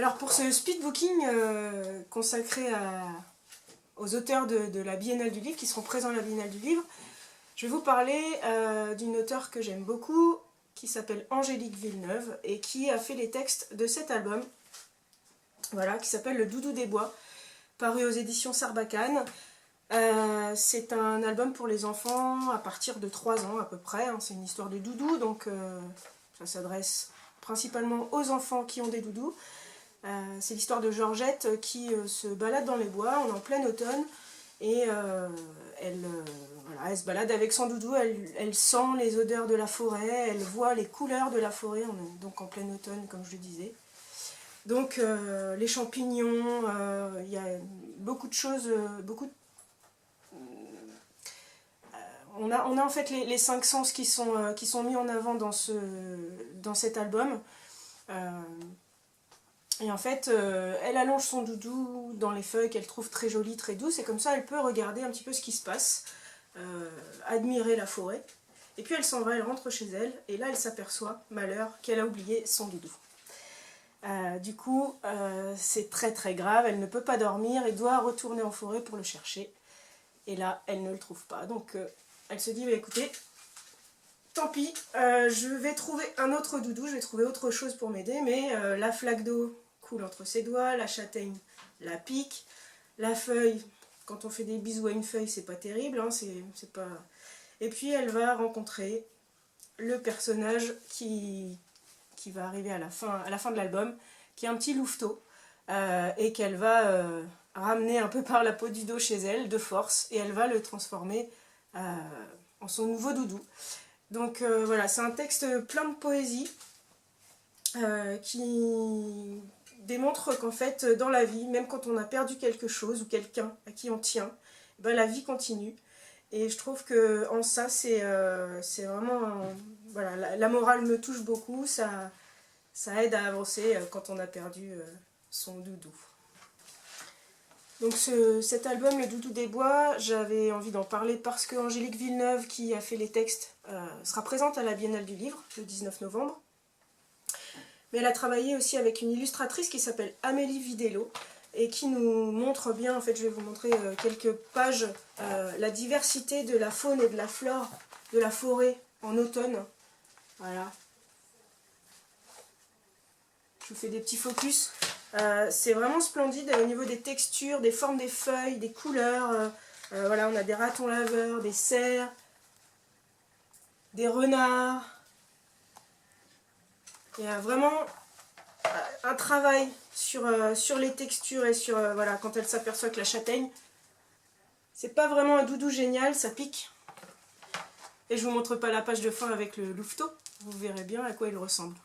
Alors pour ce speedbooking consacré aux auteurs de la Biennale du Livre, qui seront présents à la Biennale du Livre, je vais vous parler d'une auteure que j'aime beaucoup, qui s'appelle Angélique Villeneuve, et qui a fait les textes de cet album, voilà, qui s'appelle Le Doudou des Bois, paru aux éditions Sarbacane. C'est un album pour les enfants à partir de 3 ans à peu près, hein. C'est une histoire de doudou, donc ça s'adresse principalement aux enfants qui ont des doudous. C'est l'histoire de Georgette qui se balade dans les bois, on est en plein automne, et elle se balade avec son doudou, elle sent les odeurs de la forêt, elle voit les couleurs de la forêt, on est donc en plein automne comme je le disais. Donc les champignons, il y a beaucoup de choses, on a en fait les 5 sens qui sont mis en avant dans cet album. Et en fait, elle allonge son doudou dans les feuilles qu'elle trouve très jolies, très douces, et comme ça elle peut regarder un petit peu ce qui se passe, admirer la forêt. Et puis elle s'en va, elle rentre chez elle, et là elle s'aperçoit, malheur, qu'elle a oublié son doudou. Du coup, c'est très très grave, elle ne peut pas dormir et doit retourner en forêt pour le chercher. Et là, elle ne le trouve pas. Donc elle se dit, bah, écoutez, tant pis, je vais trouver un autre doudou, je vais trouver autre chose pour m'aider, mais la flaque d'eau coule entre ses doigts, la châtaigne la pique, la feuille, quand on fait des bisous à une feuille, c'est pas terrible, hein, c'est pas... Et puis elle va rencontrer le personnage qui va arriver à la fin de l'album, qui est un petit louveteau, et qu'elle va ramener un peu par la peau du dos chez elle, de force, et elle va le transformer en son nouveau doudou. Donc voilà, c'est un texte plein de poésie qui démontre qu'en fait, dans la vie, même quand on a perdu quelque chose ou quelqu'un à qui on tient, ben, la vie continue. Et je trouve que en ça, c'est vraiment... voilà, la morale me touche beaucoup, ça aide à avancer quand on a perdu son doudou. Donc cet album, Le Doudou des Bois, j'avais envie d'en parler parce que Angélique Villeneuve, qui a fait les textes, sera présente à la Biennale du Livre, le 19 novembre. Mais elle a travaillé aussi avec une illustratrice qui s'appelle Amélie Vidello, et qui nous montre bien, en fait je vais vous montrer quelques pages, la diversité de la faune et de la flore de la forêt en automne. Voilà. Je vous fais des petits focus. C'est vraiment splendide au niveau des textures, des formes des feuilles, des couleurs. Voilà, on a des ratons laveurs, des cerfs, des renards. Il y a vraiment un travail sur les textures et sur, voilà, quand elle s'aperçoit que la châtaigne, c'est pas vraiment un doudou génial, ça pique. Et je vous montre pas la page de fin avec le louveteau, vous verrez bien à quoi il ressemble.